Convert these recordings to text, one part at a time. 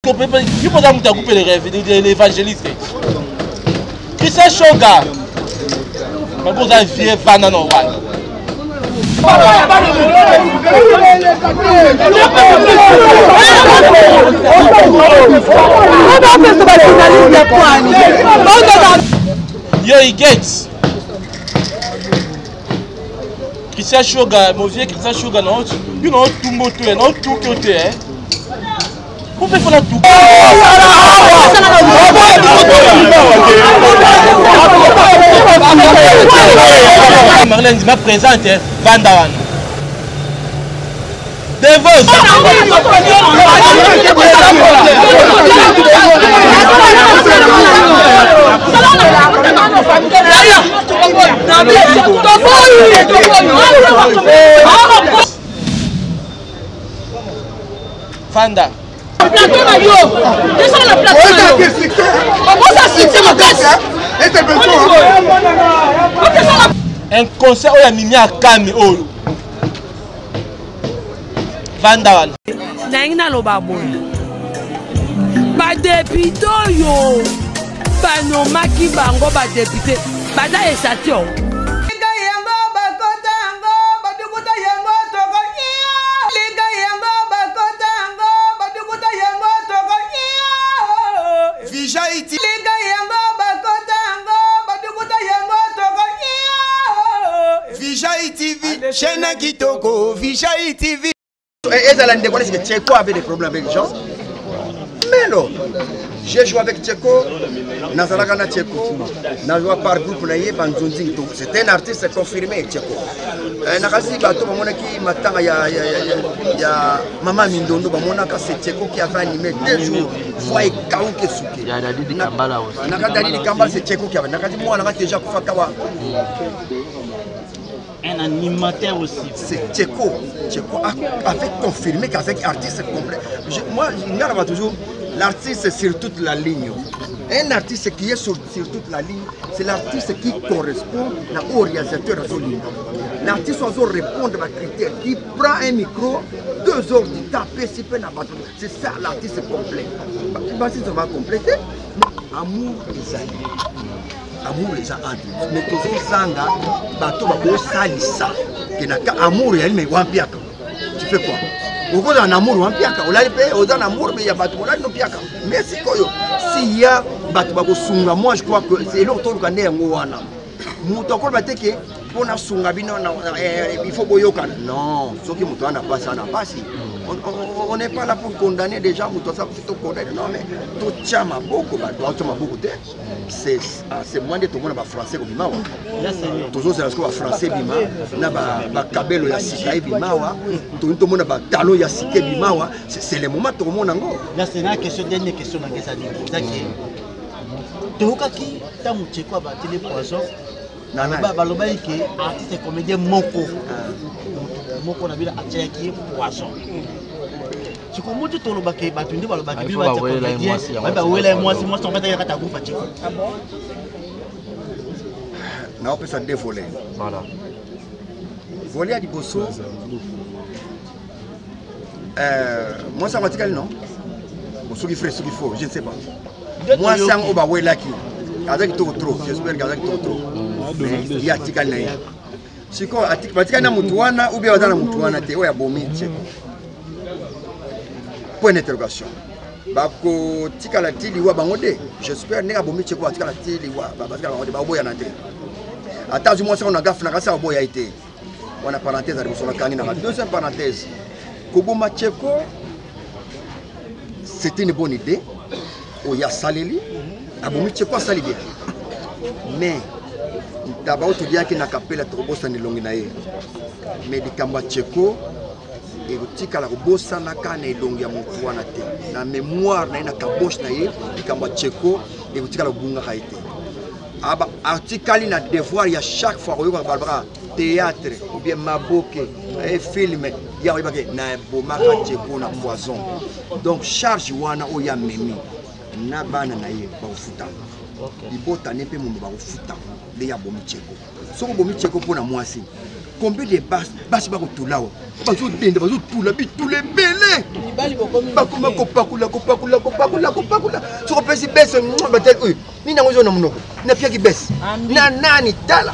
Qui peut nous couper les rêves de l'évangéliste? Christian Shoga. Mais vous avez vieux Vanda no one. Yo, il gets. Christian Shoga, mon vieux Christian Shoga, non, you know, tout moto, non, tout côté, hein. Vous pouvez faire tout. Marlène m'a présenté Vandawan. Devos. Fanda. Un concert où il y a Mimi à Kami. Vandawan. Naina Lobabo. Ba député yo. Ba no maki bango ba député. Ba da esatio. Chaîne Kitoko, Vijay TV. Et ça l'année dernière, c'est que Tcheko avait des problèmes avec les gens. Mais non, j'ai joué avec Tcheko, Nazaragana Tcheko, n'a joué par groupe naïe, c'était un artiste confirmé Tcheko. Nakasi bato bamona ki matanga ya Mama Mindondo bamona ka c'est Tcheko qui avait animé 2 jours fois et kauke suki. Ya Dadi Kambala aussi. Nakadali Kambala c'est Tcheko qui avait. Nakadi moi nakati déjà kufa kawa. Un animateur aussi. C'est Tcheko. Tcheko avait confirmé qu'avec artiste complet. Moi, je regarde toujours l'artiste sur toute la ligne. Un artiste qui est sur toute la ligne, c'est l'artiste qui correspond au réalisateur à son ligne. L'artiste doit répondre à critères. Qui prend un micro, 2 heures de taper, c'est ça l'artiste complet. Si ça va compléter, amour des alliés. Amour les a entre mais toujours sanga bato bako salisa kenaka amour ya mais wampiaka tu fais quoi uko na amour wampiaka olali pe oza na amour mais ya bato olali no piaka mais sikoyo si ya bato bako sunga moi je crois que c'est l'autre ka ne yango wana muto ko bateke pona sunga bino na il faut boyokana non soki muto ana pasi on n'est pas là pour condamner des gens muto ça plutôt condamner non mais tout chama beaucoup bato beaucoup c'est moins de tout le monde français comme bima toujours c'est parce que français bima na ba kabelo ya sika bima tout le monde ba talo ya sika bima c'est le moment tout le monde ngo là c'est une question dernière question na kesa ni zaki toka ki tamu Tcheko ba télé poisson na ba loba ki artiste comédien moko na bila atcheki poisson tu comment tu tolo baké ba tundi ba loba ki ba ba wela moi si moi en fait ya kata kufa Tcheko ah bon na on peut ça dévoler voilà voler à Diboso moi ça matikali non Boso qui ferait ce qu'il faut je ne sais pas moi c'est un oba wela ki avec trop j'espère qu'avec trop il y a tikali na siko atikali na mutu wana ou bien wana mutu wana te oya bomi Tcheko point d'interrogation bako tikala tiliwa bangode j'espère nega bomi Tcheko atikala tiliwa batikala bangode ba boya na te ata du moins on a gaffe na kasa boya été on a parenthèse à sur la kangi na deuxième parenthèse koboma Tcheko c'était une bonne idée oya saleli abomi Tcheko sali bien mais d'abord tu dis que na kapela to bossa ni longi na ye mais de kamba Tcheko et tika la bossa na kana longi ya mutu wana te na mémoire na kabosh na ye de kamba Tcheko et tika la bunga kaite aba artikali na devoir ya chaque fois oyo Barbara théâtre ou bien maboke et film ya oyo bake na bomaka Tcheko na poison donc charge wana oya memi na bana na ye ba futa ibota nepe mundu ba futa le ya bomi Tcheko soko bomi Tcheko pona mwasi combien de bases va tout là bazo dende bazo tout la bit tout les belé bakuma kopakula so ko pesi bes batel ni na ngozo na mnoko na pia ki bes na nani tala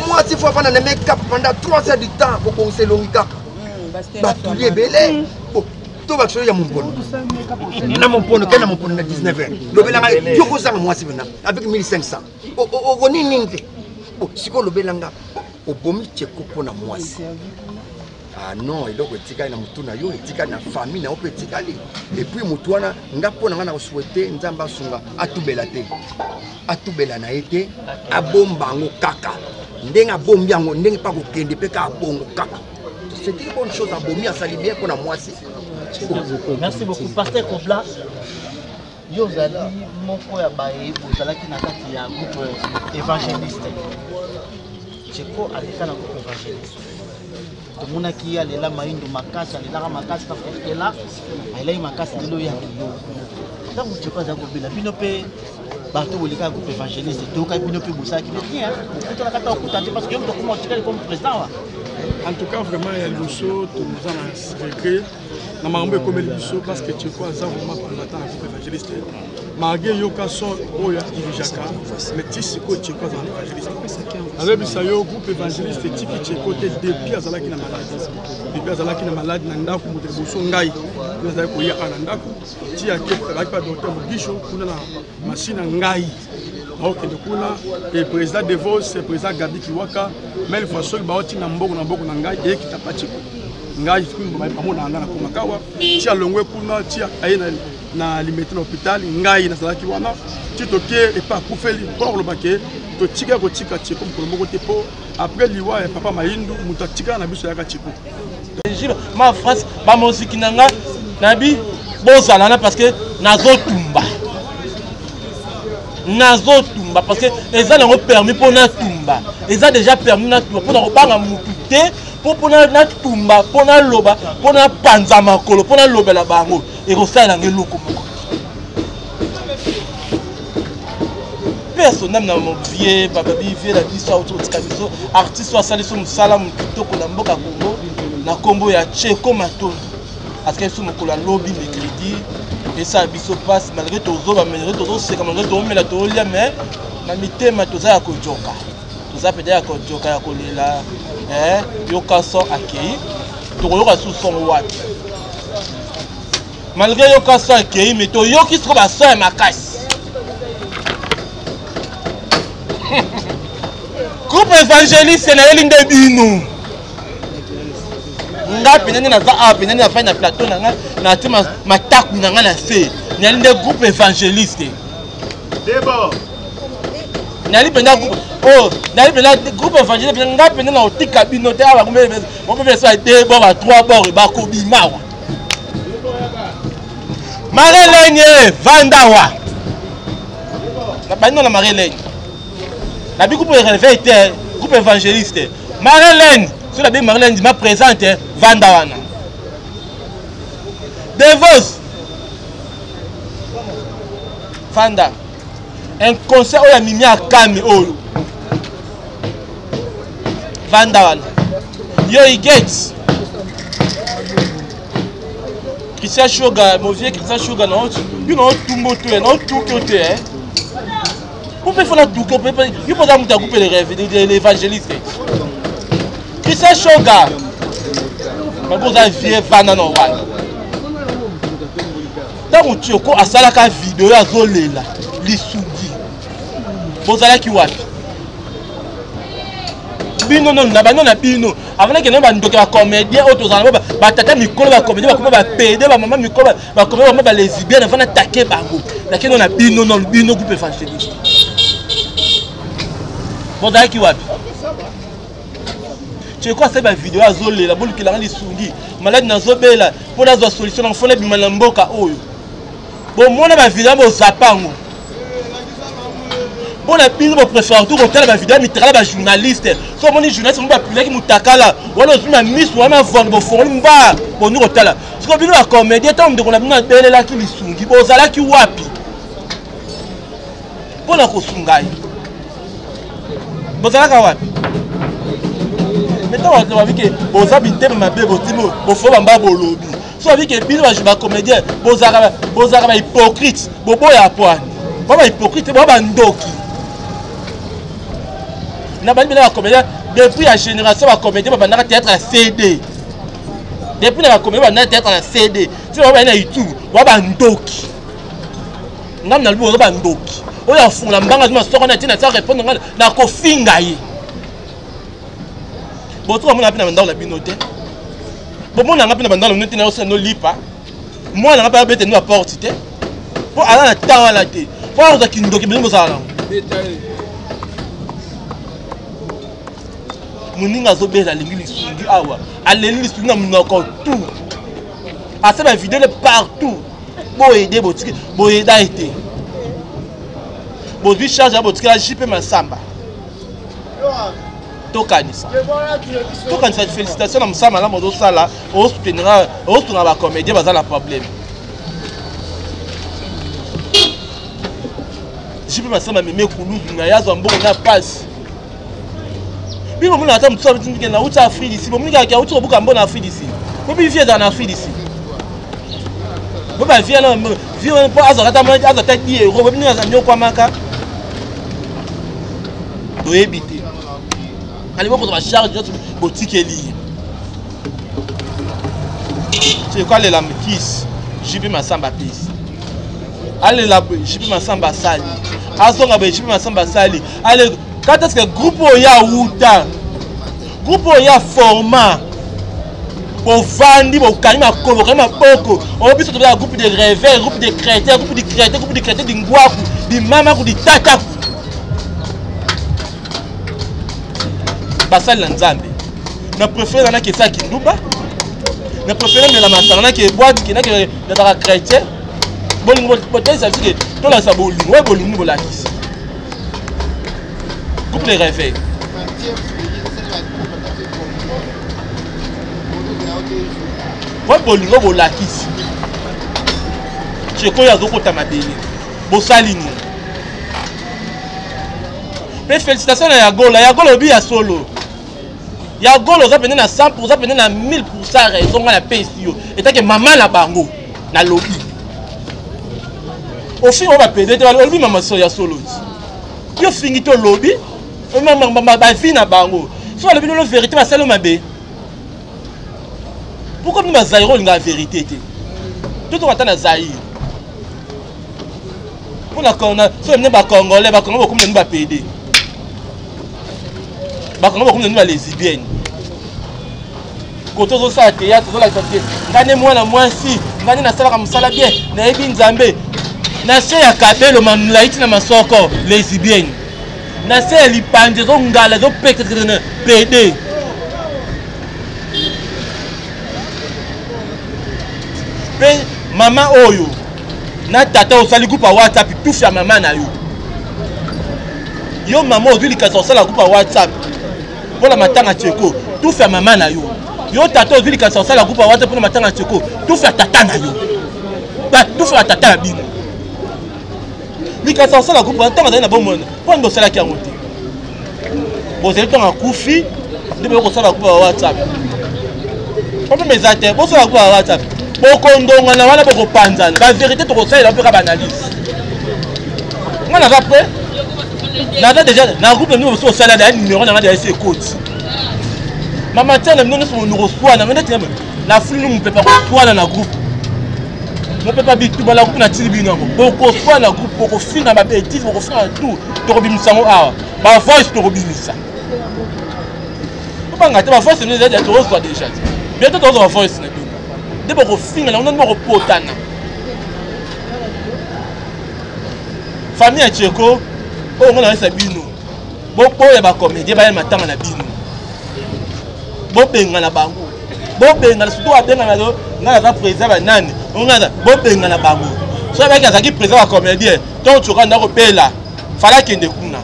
moi si fois pendant le make-up pendant 3 heures de temps pour commencer longika ba tout les belé to ba choya mon pono na mon pono kena mon pono na 19 heures lobela nga yoko zanga moi si bena avec 1500 o ni ningte siko lobela nga o bomi cheko pona moi si ah non et donc etika na mutu na yo etika na famille na ope etika li et puis mutu wana nga pona nga na souhaiter nzamba sunga atubela te atubela na ete abomba ngo kaka ndenga bombi yango ndenge pa ko kende pe ka bongo kaka c'est une bonne chose à bombi à sali bien pona moi si. Merci beaucoup Pasteur Kobla. Yo zali moko ya bae bozala ki na kati ya groupe évangéliste. Cheko aleka na groupe évangéliste. Tomona ki alela maindo makasi alela makasi parce que là alela makasi lelo ya yo. Donc Cheko za ko bela bino pe bato boleka groupe évangéliste to ka bino pe bosaki bien to la kata okutante parce que yo to comment tu comme président. En tout cas vraiment il y a le show tout nous en secret. Na mambo comme le biso parce que Cheko aza vraiment combattant na groupe évangéliste. Malgré yoka son oya dirijaka mais tisiko Cheko aza évangéliste. Avec bisayo groupe évangéliste tiki Cheko te depuis azalaki na maladie. Depuis azalaki na maladie na ndako moto boso ngai. Nous azalaki koya na ndako. Ti akeka ba docteur Mugisho kuna na machine ngai. Ok, le président de Vos, le président Gabi Kiwaka, mais il faut que baoti na mboko na ngai et qui tapa Cheko. Ngai fikuni ba pamona na komakawa, tia longwe kuna tia ayena na limite na hôpital ngai na salaki wana, ti toke et pas kufeli pour le baké, to tika ko tika Cheko ko mboko te po après liwa et papa Maindu muta tika na biso ya ka Cheko. Ma phrase ba moziki nanga nabi bozala na parce que nazo tumba. Nazo tumba parce que les gens ont permis pour na tumba. Ils ont déjà permis na tumba pour na banga mutute pour na tumba pour na loba pour na panza makolo pour na loba la bango et ko ça na ngeloko moko. Personne na mon vieux baba vieux la biso auto tikabiso artiste wa saliso musala mutoko na mboka Congo na kombo ya Cheko Matondo. Parce que sous mon la lobby mercredi et ça biso passe malgré tozo ba malgré tozo c'est comme malgré tozo mais la tolia mais na mitema toza ya kojoka toza peda ya kojoka ya kolela yoka so akei tokoyoka sous son wapi malgré yoka so akei mais to yoki siko ba so ya makasi groupe évangéliste na elinde bino nga penani na za a penani na fa na plateau na nga na tima mataku na nga na se nyali nde groupe évangéliste debo nyali penda groupe nyali penda groupe évangéliste nga penani na otika bino te aba kumbe mo pe so debo ba 3 bord ba ko bimawa Marelene Vandawa na bano na Marelene na bi groupe réveillé groupe évangéliste Marelene. Sur la bien Marlène m'a présenté Vandawana. Devos. Vanda. Un concert où il y a Mimi à Kami. Vandawana. Yo, il gets. Christian Sugar, mon vieux Christian Sugar, non, you know, tout moto, non, tout côté, hein. Vous pouvez faire tout côté, il faut que vous couper les rêves de l'évangéliste. Christian Sugar, mais vous avez vieux Vanda non ouais. Dans le Cheko à salaka vidéo à zolela, l'isugi. Vous allez qui wapi? Bino non na bano na bino. Avant que nous bandoke ba comédien autres allons ba tata mikolo ba comédien ba comment ba pédé ba maman mikolo ba comment ba lesbienne avant attaquer bango. Là non na bino non bino groupe évangéliste. Vous allez qui wapi? Tu quoi c'est ma vidéo à Zolé, la boule qui l'a rendu sungi. Malade dans Zobela, pour la solution, on fait des malamboka. Bon, moi, ma vidéo, mon zapango. Bon, la pile, mon préféré, tout le ma vidéo, mais très journaliste. Comme on est journaliste, on va plus qui moutakala. Ou alors, je suis miss, ou alors, je vais faire un bar. Bon, nous, on est là. Ce qu'on veut, la comédie, tant qu'on a besoin de là qui les sungi. Bon, ça là qui wapi. Bon, la kosungai. Bon, ça là qui wapi. mais tant on a vu que vous avez été ma bébé au faut en bas bolobi so vu que bino ba comédien bozara hypocrite bobo ya poane baba hypocrite baba ndoki na bani bina comédien depuis la génération ba comédien baba na théâtre à CD depuis la comédien ba théâtre à CD tu baba na YouTube baba ndoki ngam na lubo baba ndoki oya fungula mbanga zima soko na tina sa répondre na ko finga ye boto mo na pina bandao la binote bon na ngapina bandao la binote na osa no lipa moi na ngapa bete no apporte te po ala na tawa la te po oza kindoki bino sala muninga zo bela lingi lisungi awa aleli lisungi na munoko tout asa ba vidéo partout bo aider botiki bo aider été bo vi charge à botiki la JP Masamba tokanisa félicitations na musama la modo sala o soutenira ba comédien baza la problème JP Masamba meme kulu na yazo mbongo na passe bibo mona ata mutsa bitingi na uta Afrique ici bomunika ya uta buka mbona Afrique ici bobi vie dans Afrique ici boba vie na vie po azaka ta 10 euros bobi na zamyo kwa maka doyebite allez vous pour charge de boutique liée c'est quoi les lamkis JP Masamba pis allez la JP Masamba sali azonga ba JP Masamba sali allez quand est-ce que groupe ya uta groupe ya format pour vendre pour kanima kolo kanima boko on biso to la groupe de rêveurs groupe de créateurs groupe de créateurs d'ingwaku di mama ku di tata basali na nzambe na préféré na ke sa kinduba na préféré la masala na ke boîte ki na ke na chrétien bolingo peut-être ça dit que to la sa bolingo ouais bolingo bolakisi coupe les rêves ouais bolingo bolakisi cheko ya zoko tamabeli bosali ni mais félicitations à Yagola obi ya solo Yagola za pene na 100% za pene na 1000% raison na PSio et que maman la bango na lobby au fond on va péder te lobby maman so ya solo yo fingi to lobby maman ba fi na bango so le bino vérité ba salo mabe pourquoi nous zairo la vérité te tout on attend na zaïr pour la corona so mne ba congolais comme nous ba péder bakanga bakomi nini balesibienne koto ozosala théâtre ozolakisa te ngane mwana mwasi ngani nasalaka mosala bien nayebi nzambe na se ya kabelo mamula iti na masoko lesibienne na se ya lipanje ezongala ezopekana pd mpe mama oyo na tata osali groupe ya WhatsApp tufu ya mama na yo mama ozwi likasa osala groupe ya WhatsApp pour la matanga tcheko tout fait maman na yo yo tata ozili ka ça la groupe wa pour la matanga tcheko tout fait tata na yo ba tout fait tata na bino ni ka ça la groupe wa tanga na bon monde pour ndo sala ki ngote bo zeli tanga kufi ndebe ko sala groupe wa WhatsApp pour mes até bo sala groupe wa WhatsApp bo kondonga na wana bo ko panzana ba vérité to ko sala pe ka analyse ngana après nada déjà na groupe nous so sala da numéro na ngada ese code mama tena nous sommes nous reçoit na ngada tena la flux nous peut pas reçoit na groupe mon peut pas bitu ba la groupe na tilibino boko soit na groupe boko finga ba bêtise boko finga tout to robimisa ngo awa ba voice to robimisa ba ngata ba voice nous déjà to reçoit déjà bientôt to ba voice na bino de boko finga na on boko potana famille à Tcheko on a un bino boko ya ba comédien ba matanga na bino bo benga na bango bo benga na surtout abenga na do ngala za président ba nani on ngala bo benga na bango so ba ka zaki président ba comédien to tsoka ndako pela fala kende kuna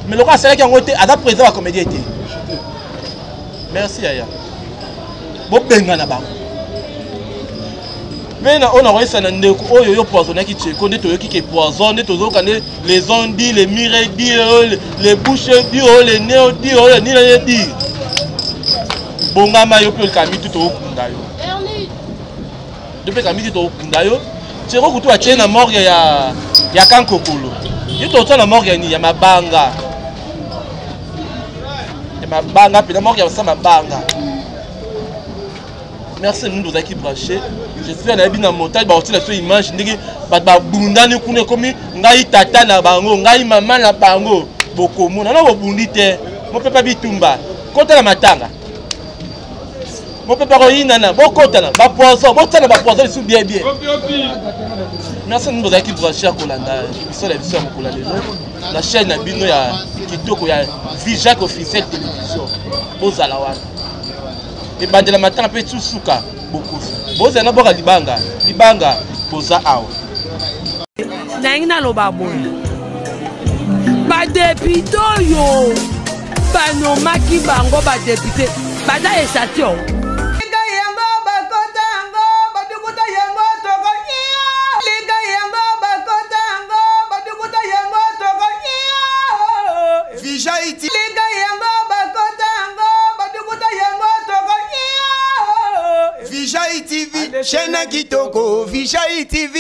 mais le quoi c'est que ngote aza président ba comédien té merci aya bo benga na bango mais on a réussi à ndeko oyo yo poisonné qui Tcheko nde toyoki ke poison nde tozoka les ondits les mirets dire les bouches dire les nez dire les nez dire bongama yo pe kamiti to okunda yo depuis kamiti to okunda yo Cheko kutu atie na morgue ya Kankokolo yo to na morgue ni ya mabanga pe na morgue ya sa mabanga. Merci nous nous qui branché. J'espère na bina montagne ba otila so image ndiki ba bundani kuna komi ngai tata na bango ngai mama na bango bokomo na bo bundi te mo pepa bitumba kota na matanga mo pepa ko inana bo kota na ba poisson bo tana ba poisson sous bien. Merci nous nous qui branché à Kolanda biso la biso ko la la chaîne na bino ya kitoko ya Vijac officiel télévision bozala wana et bandela matanga pe tsusuka beaucoup boza na boka libanga boza awa na loba boy ba député yo ba no maki bango ba député ba da esatio Vijay TV, chaîne kitoko, Vijay TV.